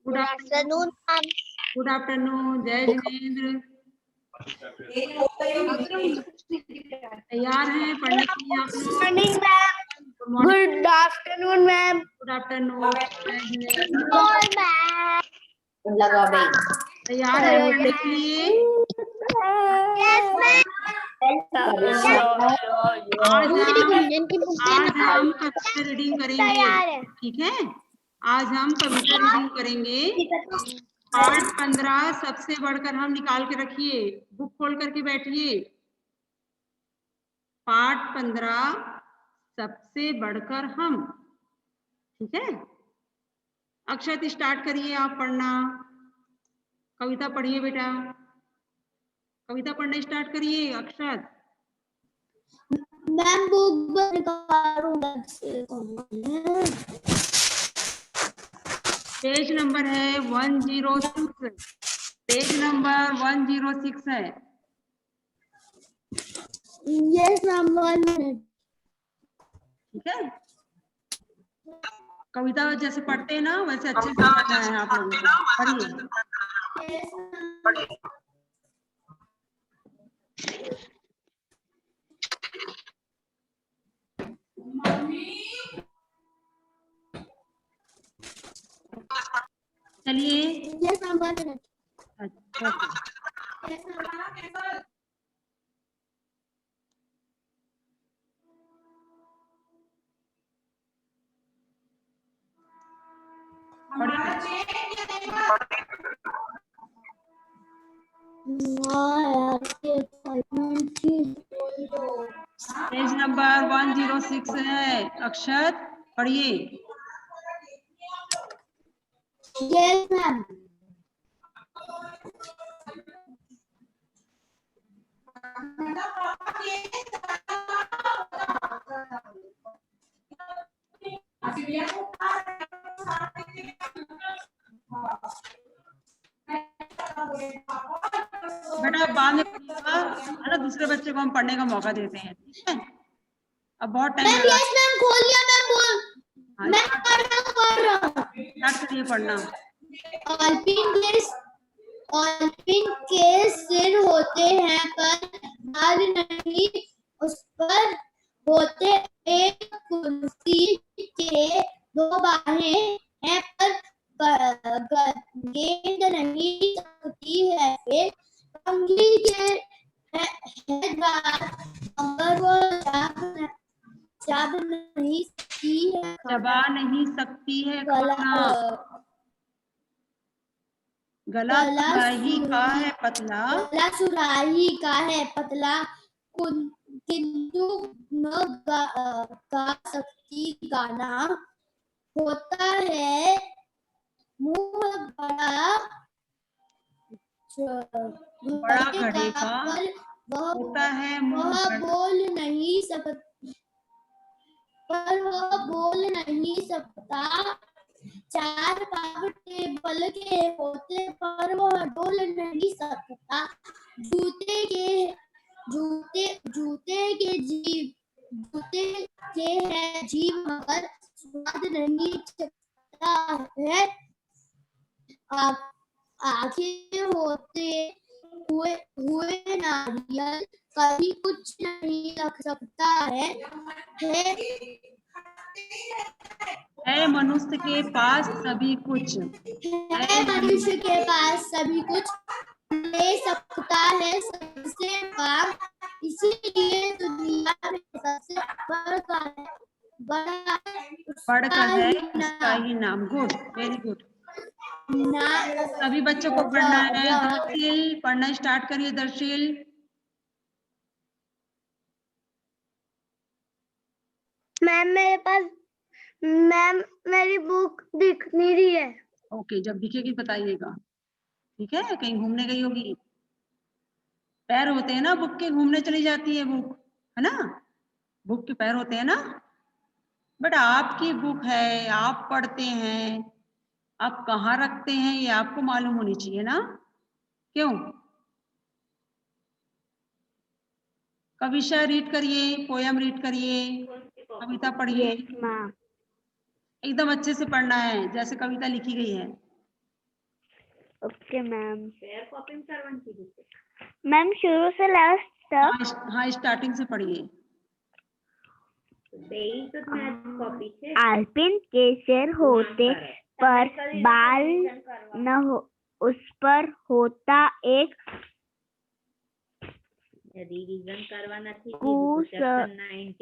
Good afternoon ma'am. Good afternoon. जय जिनेंद्र। तैयार हैं पढ़ने के लिए आप लोग? Morning ma'am. Good afternoon ma'am. Good afternoon. जय जिनेंद्र। लगा भाई। तैयार हैं पढ़ने के लिए? Yes ma'am. आज हम कविता रीडिंग करेंगे, ठीक है? आज हम कविता रीडिंग करेंगे। पार्ट 15 सबसे बढ़कर हम निकाल के रखिए, बुक खोल करके बैठिए। पार्ट 15 सबसे बढ़कर हम, ठीक है? अक्षत स्टार्ट करिए आप पढ़ना। कविता पढ़िए बेटा, कविता पढ़ना स्टार्ट करिए अक्षत। मैम बुक पेज नंबर है 106। पेज नंबर 106 है। Yes ma'am 1 minute. ठीक है, कविता जैसे पढ़ते हैं ना वैसे अच्छे से पढ़ना है आप लोगों को। पढ़िए। चलिए। Yes ma'am 1 minute. अच्छा पेज नंबर 106 है। अक्षत पढ़िए। Yes ma'am. बेटा बाद में पढ़िएगा, है ना? दूसरे बच्चे को हम पढ़ने का मौका देते हैं, ठीक है? अब बहुत टाइम लगा। यस मैम खोल लिया मैम। बोल मैं पढ़ रहा हूँ। स्टार्ट करिए पढ़ना। ऑलपिन के सिर होते हैं पर बाल नहीं उस पर होते। एक कुर्सी के 2 बाहें हैं पर गेंद नहीं सकती है। फिर कंघी के है द्वार मगर वो चाब नहीं सकती है। चबा नहीं सकती है गला खाना। गला सुराही का है पतला। गला सुराही का है पतला किंतु न गा सकती गाना। होता है मुंह बड़ा घड़े का होता है मुंह। वह बोल नहीं सकता पर वह बोल नहीं सकता। 4 पाव टेबल के होते पर वह डोल नहीं सकता। जूते के है जीभ मगर स्वाद नहीं चखता है। आंखें होते हुए नारियल कभी कुछ नहीं रख सकता है। है मनुष्य के पास सभी कुछ। है मनुष्य के पास सभी कुछ ले सकता है सबसे काम। इसीलिए दुनिया में सबसे बढ़कर है उसका ही नाम। Good, very good. सभी बच्चों को पढ़ना है। दर्शील पढ़ना स्टार्ट करिए। दर्शील मैम मेरी बुक दिख नहीं रही है। ओके, जब दिखेगी बताइएगा, ठीक है? कहीं घूमने गई होगी। पैर होते हैं ना बुक के, घूमने चली जाती है बुक, है ना? बुक के पैर होते हैं ना। बट आपकी बुक है, आप पढ़ते हैं, आप कहाँ रखते हैं ये आपको मालूम होनी चाहिए ना? क्यों? कविता रीड करिए, पोयम रीड करिए, कविता पढ़िए। एकदम अच्छे से पढ़ना है जैसे कविता लिखी गई है। Okay ma'am. पेयर कॉपी में सर्वंट की लिखते। मैम शुरू से लास्ट तक। हाँ स्टार्टिंग से पढ़िए। बेई तो मैथ कॉपी से आलपिन के सिर होते पर बाल न हो, उस पर होता एक रिवीजन करवाना थी।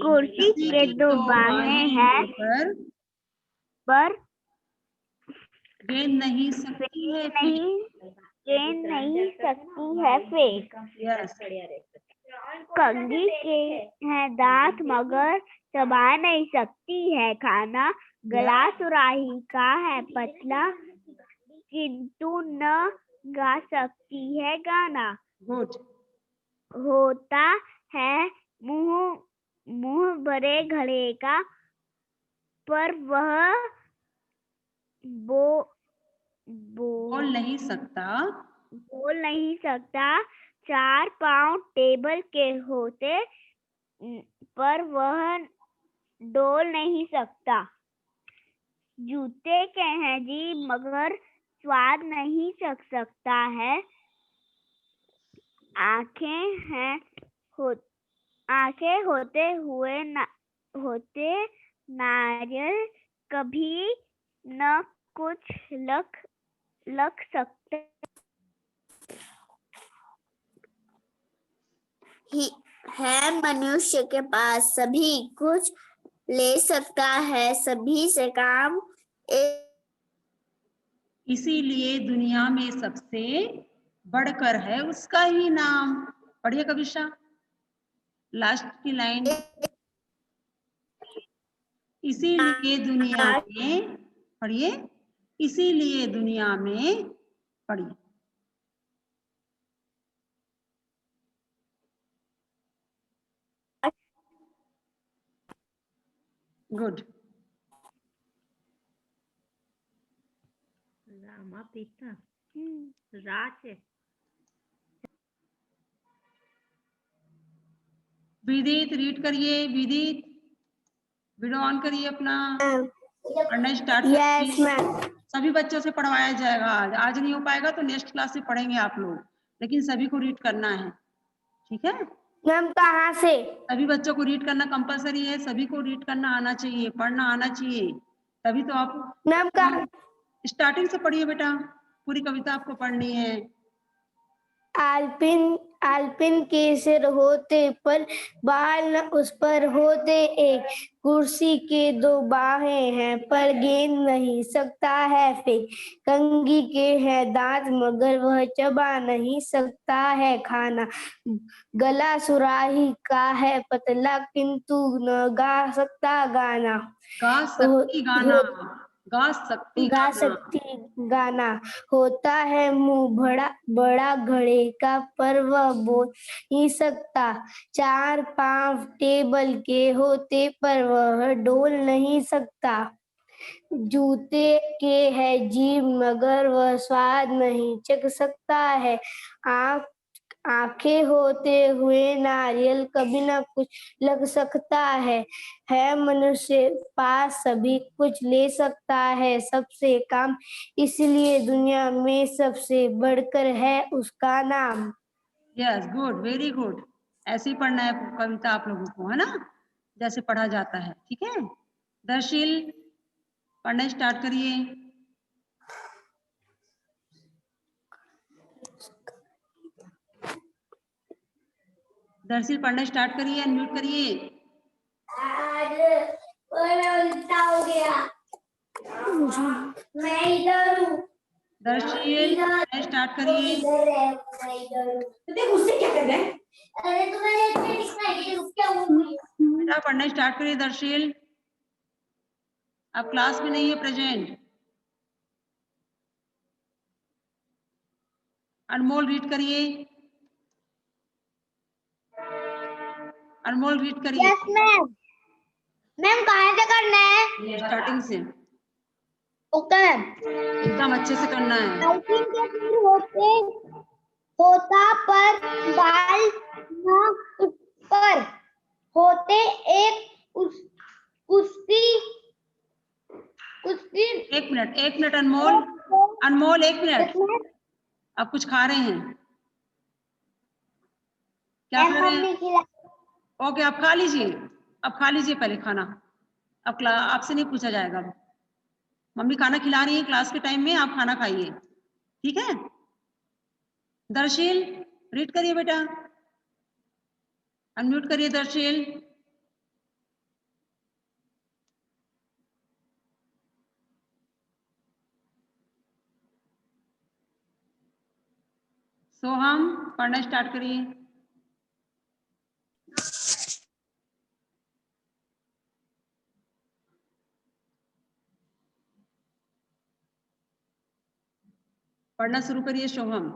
कुर्सी के दो बाहें हैं पर गेंद नहीं सकती है गेंद नहीं सकती है फेंक। कंघी के है दांत मगर चबा नहीं सकती है खाना। गला सुराही का है पतला किंतु न गा सकती है गाना। गुड। होता है मुंह भरे घड़े का पर वह बोल नहीं सकता। 4 पाँव टेबल के होते पर वह डोल नहीं सकता। जूते के हैं जी मगर स्वाद नहीं चख सकता है। आंखें होते नारियल कभी न कुछ लग सकते है। मनुष्य के पास सभी कुछ ले सकता है, सभी से काम इसीलिए दुनिया में सबसे बढ़कर है उसका ही नाम। पढ़िए कविशा लास्ट की लाइन। इसीलिए दुनिया में पढ़िए। इसीलिए दुनिया में पढ़िए। गुड। रामा पिता राज है। विदित रीड करिए। विदित वीडियो ऑन करिए अपना, पढ़ना स्टार्ट करिए। सभी बच्चों से पढ़वाया जाएगा। आज नहीं हो पाएगा तो नेक्स्ट क्लास से पढ़ेंगे आप लोग, लेकिन सभी को रीड करना है, ठीक है मैम? कहाँ से? सभी बच्चों को रीड करना कंपलसरी है। सभी को रीड करना आना चाहिए, पढ़ना आना चाहिए, तभी तो आप। मैम कहाँ? स्टार्टिंग से पढ़िए बेटा, पूरी कविता आपको पढ़नी है। आलपिन के सिर होते पर बाल न उस पर होते एक। कुर्सी के 2 बाहें हैं पर गेंद नहीं सकता है फेंक। कंघी के है दांत मगर वह चबा नहीं सकता है खाना। गला सुराही का है पतला किंतु न गा सकता गाना। गा सकती गाना। होता है मुंह बड़ा घड़े का पर वह बोल नहीं सकता। 4 पाँव टेबल के होते पर वह डोल नहीं सकता। जूते के है जीभ मगर वह स्वाद नहीं चख सकता है। आंखें होते हुए नारियल कभी ना कुछ लग सकता है। मनुष्य पास सभी कुछ ले सकता है, सबसे काम इसलिए दुनिया में सबसे बढ़कर है उसका नाम। Yes good, very good. ऐसे ही पढ़ना है कविता आप लोगों को, है ना, जैसे पढ़ा जाता है, ठीक है। दर्शिल पढ़ना स्टार्ट करिए। दर्शिल पढ़ना स्टार्ट करिए, अनम्यूट करिए। मैं इधर हूँ। दर्शिल पढ़ना स्टार्ट करिए। उससे क्या कर रहे हैं? अरे तुम्हें बेटा पढ़ना स्टार्ट करिए दर्शिल, अब क्लास में नहीं है प्रेजेंट। अनमोल रीड करिए। अनमोल रीड करिए। Yes ma'am. मैम कहाँ से करना है? स्टार्टिंग से। Okay ma'am. एकदम अच्छे से करना है। आलपिन के सिर होता पर बाल न उस पर होते एक। कुश्ती एक मिनट अनमोल, अनमोल एक मिनट। आप कुछ खा रहे हैं? क्या खा रहे हैं? ओके, आप खा लीजिए, अब खा लीजिए पहले खाना। अब आपसे नहीं पूछा जाएगा। अब मम्मी खाना खिला रही है क्लास के टाइम में, आप खाना खाइए, ठीक है? दर्शील रीड करिए बेटा, अनम्यूट करिए दर्शील। सोहम पढ़ना स्टार्ट करिए। पढ़ना शुरू करिए सोहम।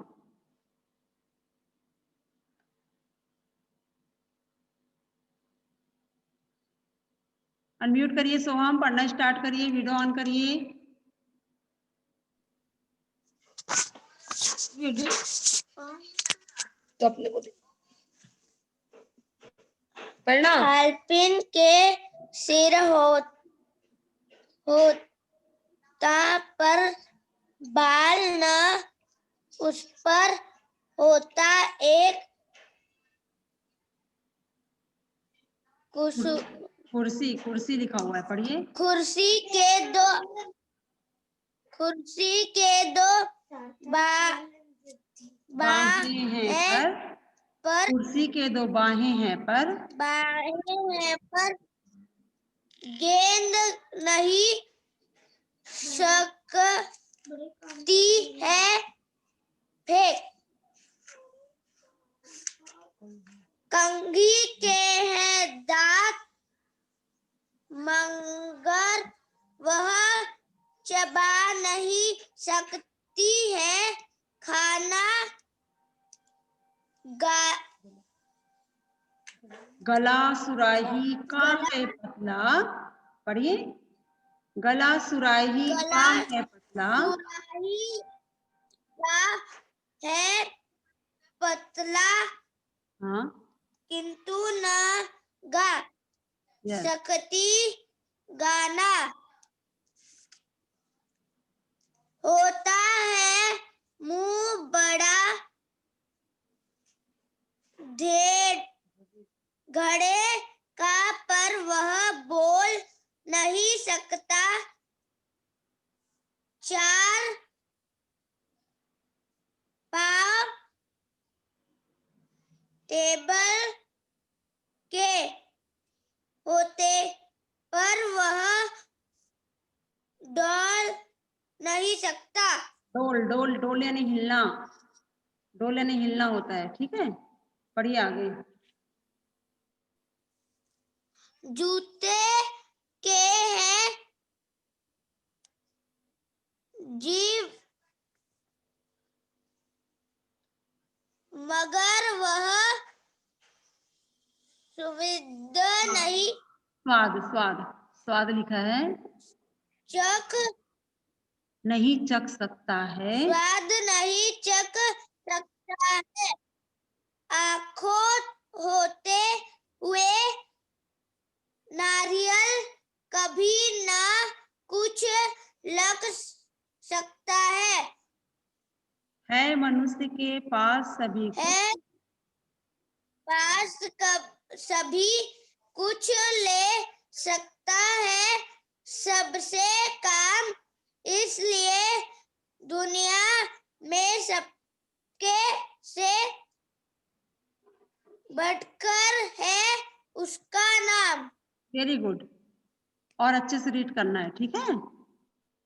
अनम्यूट करिए सोहम, पढ़ना स्टार्ट करिए, वीडियो ऑन करिए। तो अपने को पढ़ना। अल्पिन के सिर होता पर बाल न उस पर होता एक कुर्सी, कुर्सी लिखा हुआ है, पढ़िए। कुर्सी के दो बाहें हैं पर, कुर्सी के दो बाहें हैं पर गेंद नहीं सकती है फेंक। कंघी के हैं दांत मगर वह चबा नहीं सकती है खाना। गला सुराही का है पतला, पढ़िए। गला सुराही का है पतला, सुराही का है पतला हाँ, किंतु न गा सकती गाना। होता है मुंह बड़ा घड़े का पर वह बोल नहीं सकता। चार पांव टेबल के होते पर वह डोल नहीं सकता। डोल यानी हिलना, डोल यानी हिलना होता है, ठीक है? पढ़िए आगे। जूते के हैं जीव मगर वह सुविधा नहीं स्वाद लिखा है, चख नहीं चख सकता है। स्वाद नहीं चख सकता है। आंखों होते हुए नारियल कभी ना कुछ लग सकता है मनुष्य के पास सभी कुछ, है पास सभी कुछ ले सकता है सबसे काम। इसलिए दुनिया में सबके से बढ़कर है उसका नाम। Very good. और अच्छे से रीड करना है, ठीक है?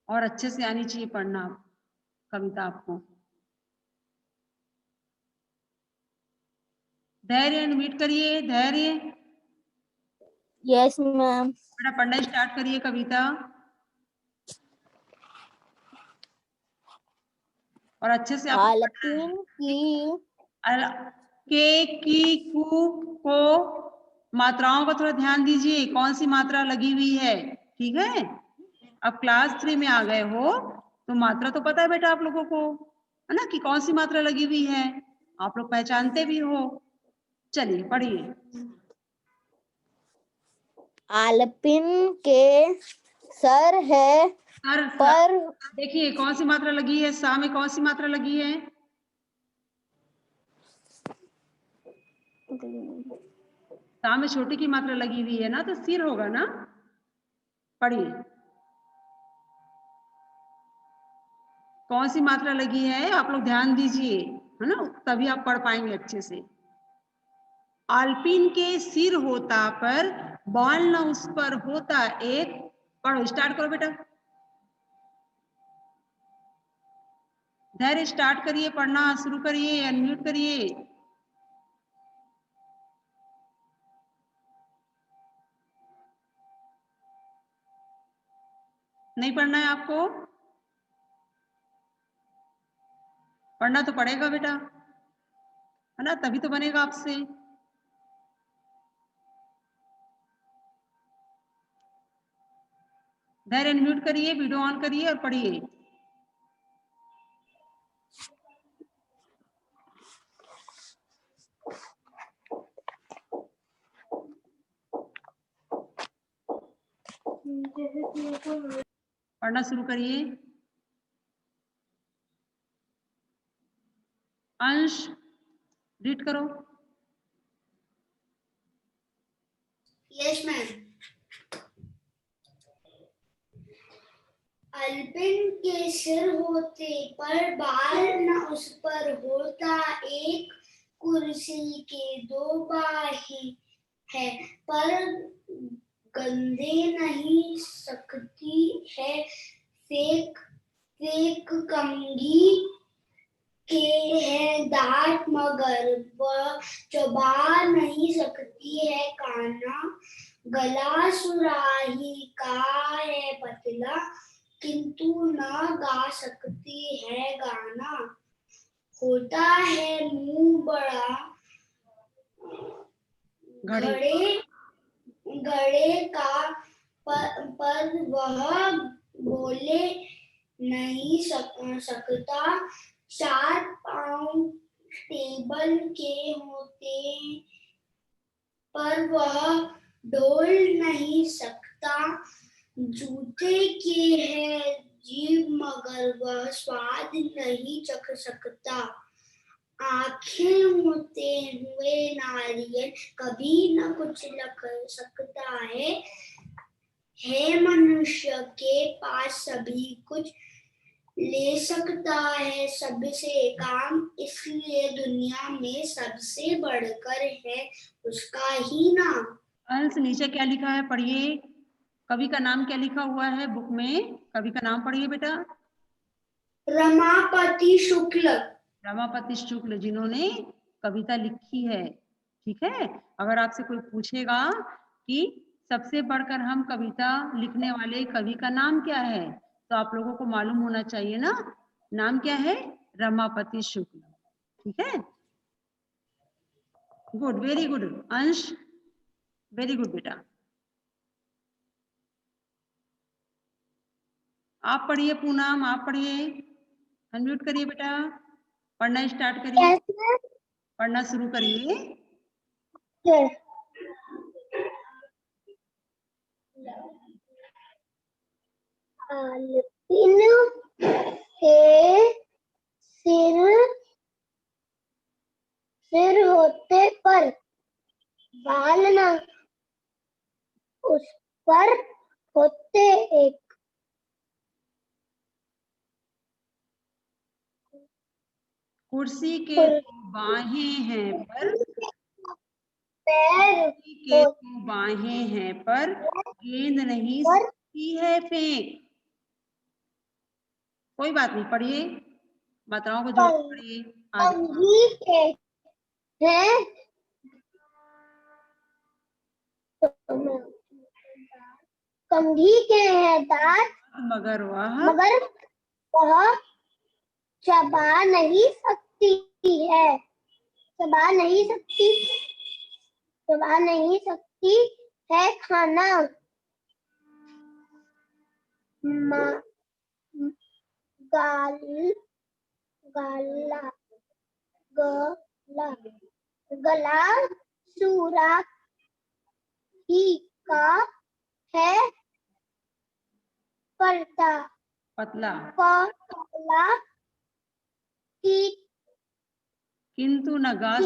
और अच्छे से आनी चाहिए पढ़ना कविता आपको। धैर्य अनम्यूट करिए, धैर्य। Yes ma'am. बेटा पढ़ना स्टार्ट करिए कविता, और अच्छे से आप आलपिन की के की कु को मात्राओं का थोड़ा ध्यान दीजिए, कौन सी मात्रा लगी हुई है, ठीक है? अब क्लास 3 में आ गए हो तो मात्रा तो पता है बेटा आप लोगों को, है ना, कि कौन सी मात्रा लगी हुई है, आप लोग पहचानते भी हो। चलिए पढ़िए। आलपिन के सर है सर, पर देखिए कौन सी मात्रा लगी है, सा में कौन सी मात्रा लगी है? ता में छोटी की मात्रा लगी हुई है ना, तो सिर होगा ना। पढ़िए, कौन सी मात्रा लगी है आप लोग ध्यान दीजिए, है ना, तभी आप पढ़ पाएंगे अच्छे से। आलपीन के सिर होता पर बाल न उस पर होता एक। पढ़ो, स्टार्ट करो बेटा, धैर्य स्टार्ट करिए, पढ़ना शुरू करिए, अनम्यूट करिए। नहीं पढ़ना है आपको? पढ़ना तो पड़ेगा बेटा, है ना, तभी तो बनेगा आपसे। धैर्य अनम्यूट करिए, वीडियो ऑन करिए और पढ़िए। पढ़ना शुरू करिए। अंश रीड करो। Yes ma'am. अल्पिन के सिर होते पर बाल न उस पर होता एक। कुर्सी के दो बाहें है पर गंदे नहीं सकती है फेंक। फेंक कंघी के है दांत मगर वह चबा नहीं सकती है काना। गला सुराही का है पतला किंतु न गा सकती है गाना। होता है मुंह बड़ा घड़े का पर वह बोले नहीं सकता। 4 पाँव टेबल के होते पर वह डोल नहीं सकता। जूते के है जीभ मगर वह स्वाद नहीं चख सकता। आंखें होते हुए नारियल कभी न कुछ लग सकता है मनुष्य के पास सभी कुछ ले सकता है सबसे काम। इसलिए दुनिया में सबसे बढ़कर है उसका ही नाम। अंश नीचे क्या लिखा है पढ़िए। कवि का नाम क्या लिखा हुआ है बुक में? कवि का नाम पढ़िए बेटा। रमापति शुक्ल। रमापति शुक्ल, जिन्होंने कविता लिखी है। ठीक है, अगर आपसे कोई पूछेगा कि सबसे बढ़कर हम कविता लिखने वाले कवि का नाम क्या है, तो आप लोगों को मालूम होना चाहिए ना, नाम क्या है? रमापति शुक्ल। ठीक है, गुड, वेरी गुड अंश, वेरी गुड बेटा। आप पढ़िए पूनम, आप पढ़िए, अनम्यूट करिए बेटा, पढ़ना स्टार्ट करिए, पढ़ना शुरू करिए। आलपिन के सिर होते पर बाल न उस पर होते एक। कुर्सी के बाहें हैं पर पैर के बाहें हैं पर गेंद नहीं सकती है फेंक। कोई बात नहीं, पढ़िए, मात्राओं को जोड़ पढ़िए। कंघी के हैं कंघी के हैं दांत मगर वह चबा नहीं सकती है। चबा नहीं सकती है खाना। गला सुराही का है पतला की किंतु न गा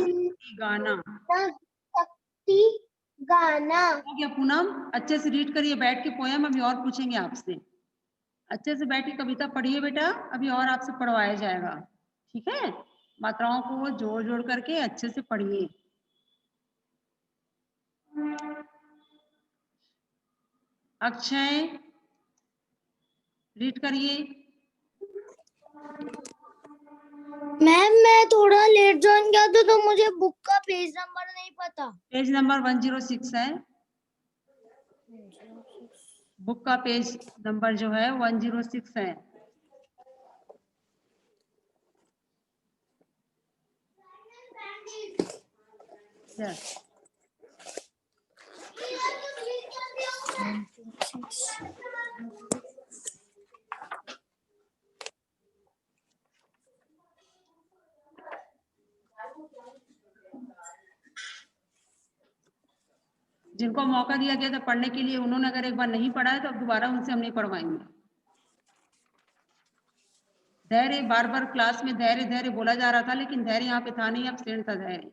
गाना शक्ति गाना। हो गया पूनम, अच्छे से रीड करिए बैठ के पोयम, अभी और पूछेंगे आपसे। अच्छे से बैठ के कविता पढ़िए बेटा, अभी और आपसे पढ़वाया जाएगा, ठीक है। मात्राओं को जोड़ जोड़ करके अच्छे से पढ़िए। अक्षय रीड करिए। मैम मैं थोड़ा लेट ज्वाइन किया था तो मुझे बुक का पेज नंबर नहीं पता। पेज नंबर 106 है, बुक का पेज नंबर जो है 106 है। यस, जिनको मौका दिया गया था पढ़ने के लिए, उन्होंने अगर एक बार नहीं पढ़ा है तो अब दोबारा उनसे हम नहीं पढ़वाएंगे। धैर्य, बार बार क्लास में धैर्य धैर्य बोला जा रहा था, लेकिन धैर्य यहाँ पे था नहीं, एब्सेंट था धैर्य।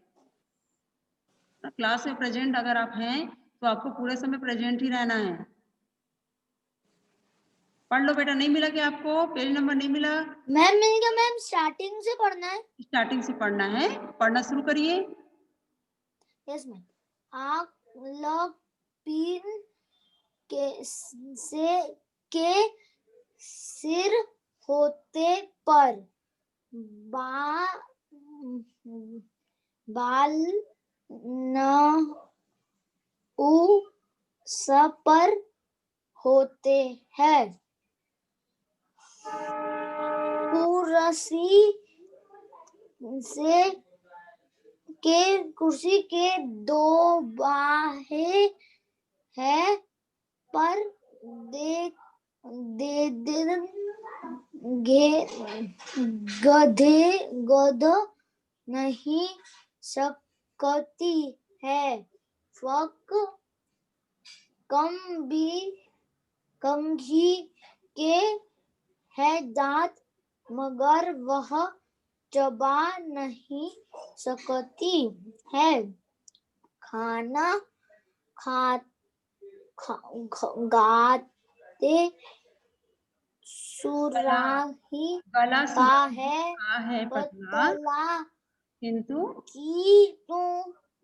क्लास में प्रेजेंट अगर आप हैं तो आपको पूरे समय प्रेजेंट ही रहना है। पढ़ लो बेटा। नहीं मिला क्या आपको पेज नंबर? नहीं मिला मैम मिल गया मैम, स्टार्टिंग से पढ़ना है। स्टार्टिंग से पढ़ना है, पढ़ना शुरू करिए। Yes ma'am. आँख लग पीन के सिर होते पर बाल न सब पर होते हैं। कुर्सी के दो बाहें हैं पर गध नहीं सकती है। फक कम घी के है दांत, मगर वह चबा नहीं सकती है। खाना गाते सुराही गला का है पतला, पतला, किंतु तू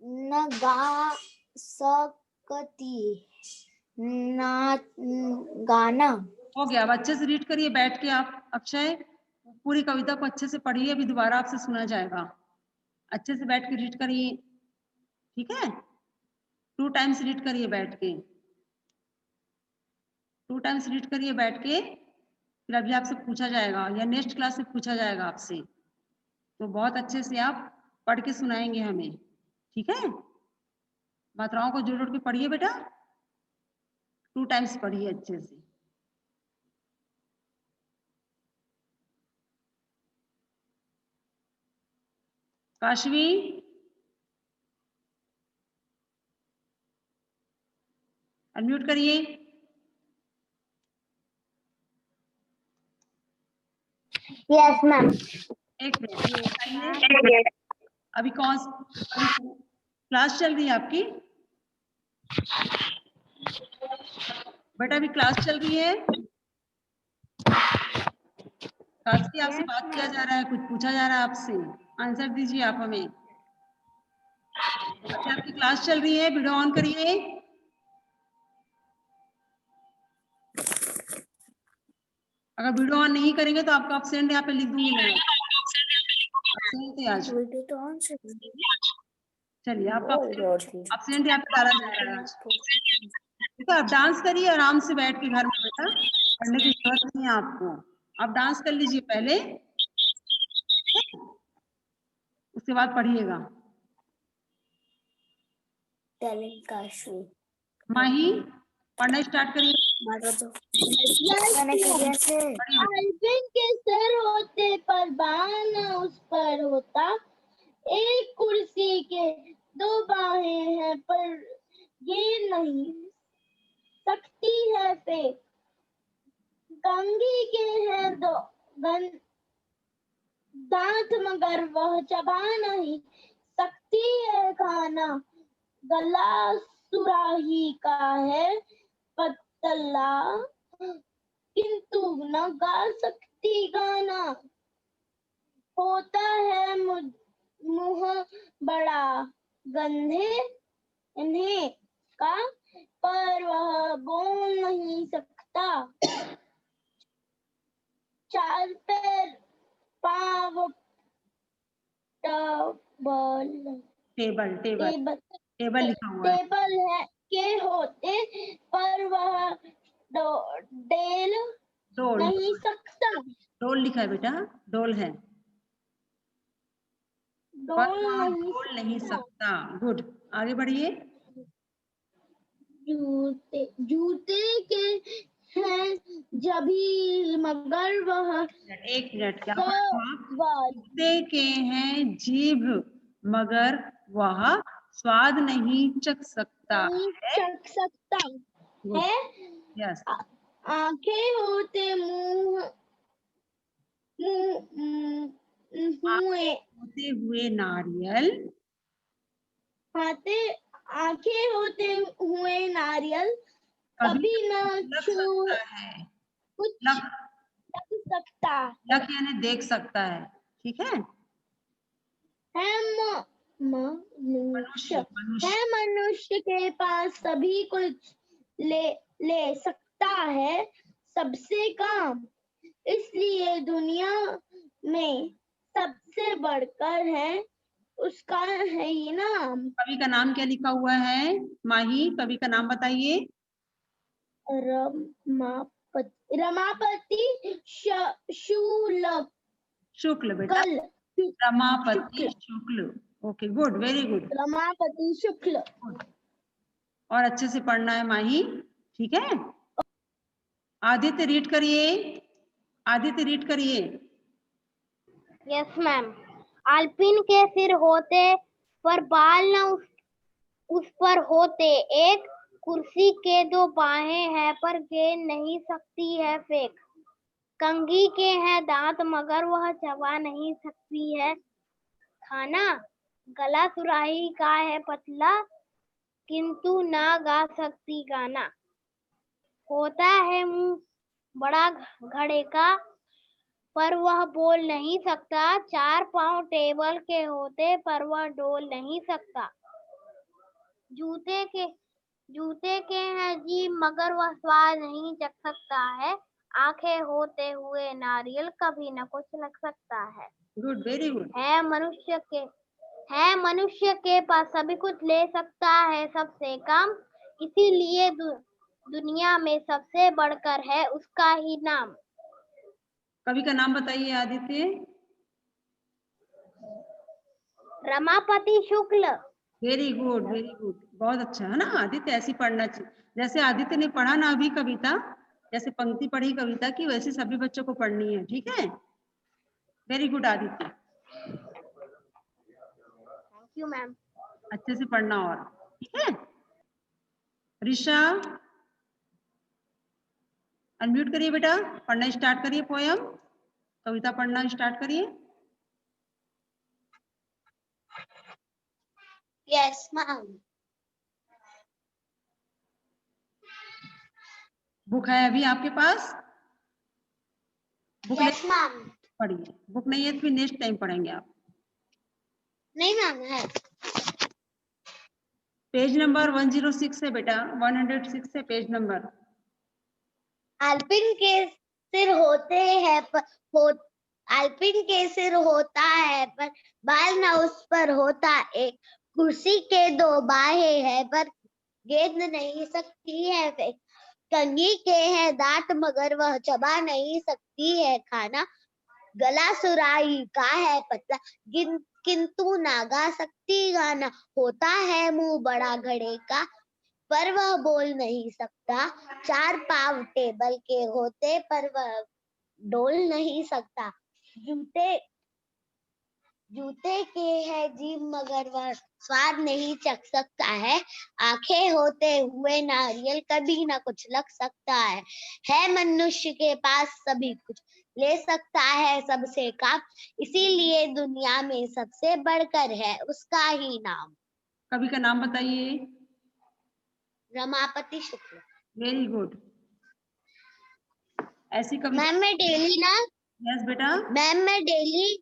न गा सकती ना गाना। हो गया। अब अच्छे से रीड करिए बैठ के आप। अक्षय पूरी कविता को अच्छे से पढ़िए, अभी दोबारा आपसे सुना जाएगा। अच्छे से बैठ के रीड करिए, ठीक है। 2 टाइम्स रीड करिए बैठ के, 2 टाइम्स रीड करिए बैठ के। फिर अभी आपसे पूछा जाएगा या नेक्स्ट क्लास से पूछा जाएगा आपसे, तो बहुत अच्छे से आप पढ़ के सुनाएंगे हमें, ठीक है। मात्राओं को जोड़ जोड़ के पढ़िए बेटा, 2 टाइम्स पढ़िए अच्छे से। काशवी अनम्यूट करिए। Yes ma'am. एक मिनट, अभी क्लास चल रही है आपकी बेटा? अभी क्लास चल रही है। काशवी आपसे बात किया जा रहा है, कुछ पूछा जा रहा है आपसे, आंसर दीजिए आप हमें। अभी आपकी क्लास चल रही है, वीडियो ऑन करिए। अगर वीडियो ऑन नहीं करेंगे तो आपका एब्सेंट यहाँ पे लिख दूंगी मैं। एब्सेंट है आज। चलिए आपका एब्सेंट यहाँ पे डाला जा रहा है आज। ठीक है, आप डांस करिए आराम से बैठ के घर में बेटा, पढ़ने की जरूरत नहीं है आपको। आप डांस कर लीजिए पहले, उसके बाद पढ़िएगा। माही पढ़ना स्टार्ट करिए। अर्जुन के सर होते पर बाण उस पर होता, एक कुर्सी के 2 बाहें हैं पर ये नहीं सकती है फेंक, कंघी के हैं 2 दांत मगर वह चबा नहीं सकती सकती है खाना, गला सुराही का है पतला, किंतु न गा सकती गाना। होता है मुंह बड़ा गंधे का, पर वह बोल नहीं सकता। चार पैर पाँव टेबल टेबल टेबल टेबल लिखा हुआ है। टेबल है के होते, पर वह डेल डोल नहीं सकता। डोल लिखा है बेटा, डोल है, पर डोल वह नहीं डोल नहीं सकता। सकता। गुड, आगे बढ़िए। जूते जूते के हैं जभी, मगर वह एक मिनट, क्या पढ़ रहे हो आप? स्वाद जूते के हैं जीभ, मगर वह स्वाद नहीं चख सकता नहीं है। चख सकता Good. है। Yes. आंखें होते मुंह हुए, होते हुए नारियल, आंखें होते हुए नारियल, कभी न लग छू सकता है। कुछ लग लग सकता लग यानी देख सकता है, ठीक है। है। मनुष्य मनुष्य मनुष्य के पास सभी कुछ ले सकता है सबसे काम, इसलिए दुनिया में सबसे बढ़कर है उसका है ये नाम। कवि का नाम क्या लिखा हुआ है? माही, कवि का नाम बताइए। रमापति शुक्ल शुक्ल बेटा, Ramapati Shukla. Okay, good, very good. Ramapati Shukla. और अच्छे से पढ़ना है माही, ठीक है। आदित्य रीड करिए, आदित्य रीड करिए। Yes ma'am. अल्पिन के सिर होते पर बाल न उस पर होते, एक कुर्सी के दो बाहें हैं पर गेंद नहीं सकती है फेंक। कंघी के हैं दांत मगर वह चबा नहीं सकती है खाना, गला सुराही का है पतला, किंतु ना गा सकती गाना। होता है मुंह बड़ा घड़े का, पर वह बोल नहीं सकता। चार पांव टेबल के होते पर वह डोल नहीं सकता। जूते के हैं जीभ मगर वह स्वाद नहीं चख सकता है। आंखें होते हुए नारियल, कभी न कुछ लग सकता है। Good, very good. है मनुष्य के पास सभी कुछ ले सकता है सबसे काम, इसीलिए दुनिया में सबसे बढ़कर है उसका ही नाम। कवि का नाम बताइए Aditya. Ramapati Shukla. Very good, very good, बहुत अच्छा है ना आदित्य, ऐसी पढ़ना चाहिए। जैसे आदित्य ने पढ़ा ना अभी कविता, जैसे पंक्ति पढ़ी कविता की, वैसे सभी बच्चों को पढ़नी है, ठीक है। Very good Aditya, thank you ma'am. अच्छे से पढ़ना, और ठीक है। ऋषा, अनम्यूट करिए बेटा, पढ़ना स्टार्ट करिए, पोयम कविता पढ़ना स्टार्ट करिए। Yes ma'am. बुक है अभी आपके पास? Book yes ma'am. पढ़िए, बुक नहीं है तो फिर नेक्स्ट टाइम पढ़ेंगे आप। नहीं मैम है। पेज नंबर 106 है बेटा, 106 है पेज नंबर। अल्पिन के सिर होते हैं अल्पिन के सिर होता है पर बाल न उस पर होता, एक कुर्सी के दो बाहें हैं पर गेंद नहीं सकती है फेंक। कंघी के हैं दांत मगर वह चबा नहीं सकती है खाना, गला सुराही का है पतला, किंतु ना गा सकती गाना। होता है मुंह बड़ा घड़े का, पर वह बोल नहीं सकता। चार पांव टेबल के होते पर वह डोल नहीं सकता। जूते के है जीभ मगर वह स्वाद नहीं चख सकता है। आंखें होते हुए नारियल, कभी ना कुछ लग सकता है। मनुष्य के पास सभी कुछ ले सकता है सबसे काम, इसीलिए दुनिया में सबसे बढ़कर है उसका ही नाम। कवि का नाम बताइए। रमापति शुक्ल। Very good. ऐसी कविता। मैम मैं डेली ना यस बेटा। मैम मैं डेली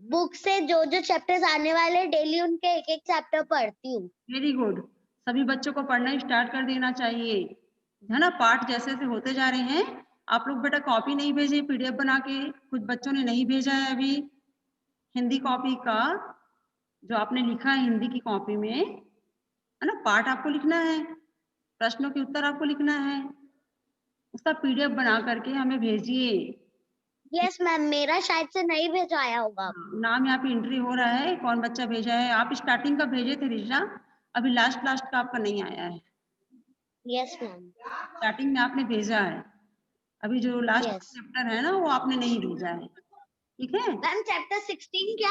बुक से जो जो चैप्टर्स आने वाले डेली उनके एक एक चैप्टर पढ़ती हूँ। Very good. सभी बच्चों को पढ़ना स्टार्ट कर देना चाहिए, है ना। पाठ जैसे जैसे होते जा रहे हैं। आप लोग बेटा कॉपी नहीं भेजे पीडीएफ बना के, कुछ बच्चों ने नहीं भेजा है अभी। हिंदी कॉपी का जो आपने लिखा है हिंदी की कॉपी में, है ना, पाठ आपको लिखना है, प्रश्नों के उत्तर आपको लिखना है, उसका पीडीएफ बना करके हमें भेजिए। यस मैम, मेरा शायद से नहीं भेजाया होगा। नाम यहाँ पे एंट्री हो रहा है, कौन बच्चा भेजा है। आप स्टार्टिंग का भेजे थे रिशा, अभी लास्ट का आपका नहीं आया है। Yes ma'am. स्टार्टिंग में आपने भेजा है, अभी जो लास्ट Yes. चैप्टर है ना वो आपने नहीं भेजा है, ठीक है। मैम चैप्टर 16 क्या?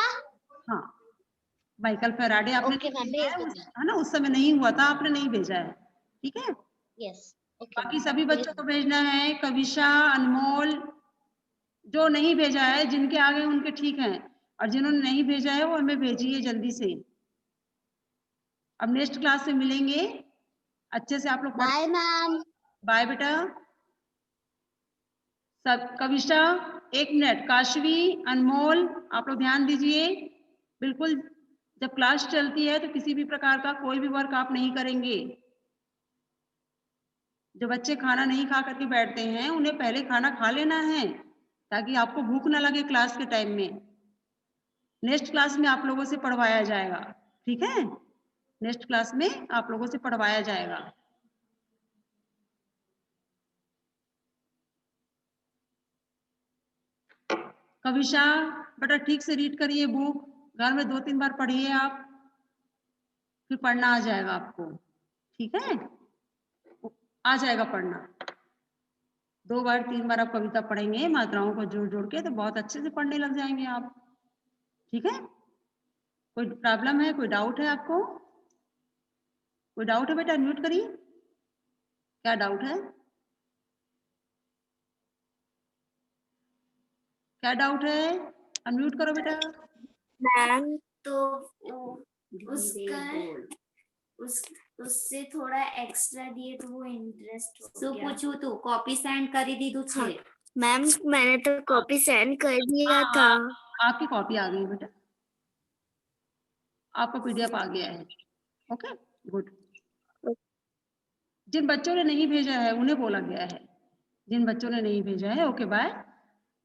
हाँ, माइकल फेराडे आपने ओके मैम, भेजा भेज है, दूंगी। है ना, उस समय नहीं हुआ था, आपने नहीं भेजा है, ठीक है। Yes okay. बाकी सभी बच्चों को भेजना है। कविशा, अनमोल, जो नहीं भेजा है, जिनके आगे उनके ठीक है, और जिन्होंने नहीं भेजा है वो हमें भेजिए जल्दी से। अब नेक्स्ट क्लास में मिलेंगे, अच्छे से आप लोग बाय मैम। बाय बेटा। सब कविशा, 1 मिनट, काशवी, अनमोल, आप लोग ध्यान दीजिए बिल्कुल। जब क्लास चलती है तो किसी भी प्रकार का कोई भी वर्क आप नहीं करेंगे। जो बच्चे खाना नहीं खा करके बैठते हैं उन्हें पहले खाना खा लेना है, ताकि आपको भूख ना लगे क्लास के टाइम में। नेक्स्ट क्लास में आप लोगों से पढ़वाया जाएगा, ठीक है। नेक्स्ट क्लास में आप लोगों से पढ़वाया जाएगा। कविशा बेटा ठीक से रीड करिए बुक, घर में 2-3 बार पढ़िए आप, फिर पढ़ना आ जाएगा आपको, ठीक है। आ जाएगा पढ़ना। 2 बार 3 बार आप कविता पढ़ेंगे मात्राओं को जोड़ जोड़ के तो बहुत अच्छे से पढ़ने लग जाएंगे आप, ठीक है। कोई प्रॉब्लम है, कोई डाउट है आपको? कोई डाउट है बेटा? म्यूट करिए। क्या डाउट है? क्या डाउट है? अनम्यूट करो बेटा। मैम तो उसका उससे थोड़ा एक्स्ट्रा दिए तो वो इंटरेस्ट हो गया। पूछू तू कॉपी सेंड करी दी तू छे। मैम मैंने तो कॉपी सेंड कर दिया था। आपकी कॉपी आ गई बेटा, आपका पीडीएफ आ गया है, ओके गुड। जिन बच्चों ने नहीं भेजा है उन्हें बोला गया है, जिन बच्चों ने नहीं भेजा है ओके बाय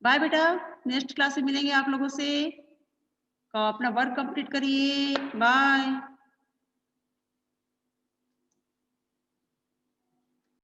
बाय बेटा। नेक्स्ट क्लास में मिलेंगे आप लोगों से। अपना वर्क कंप्लीट करिए, बाय।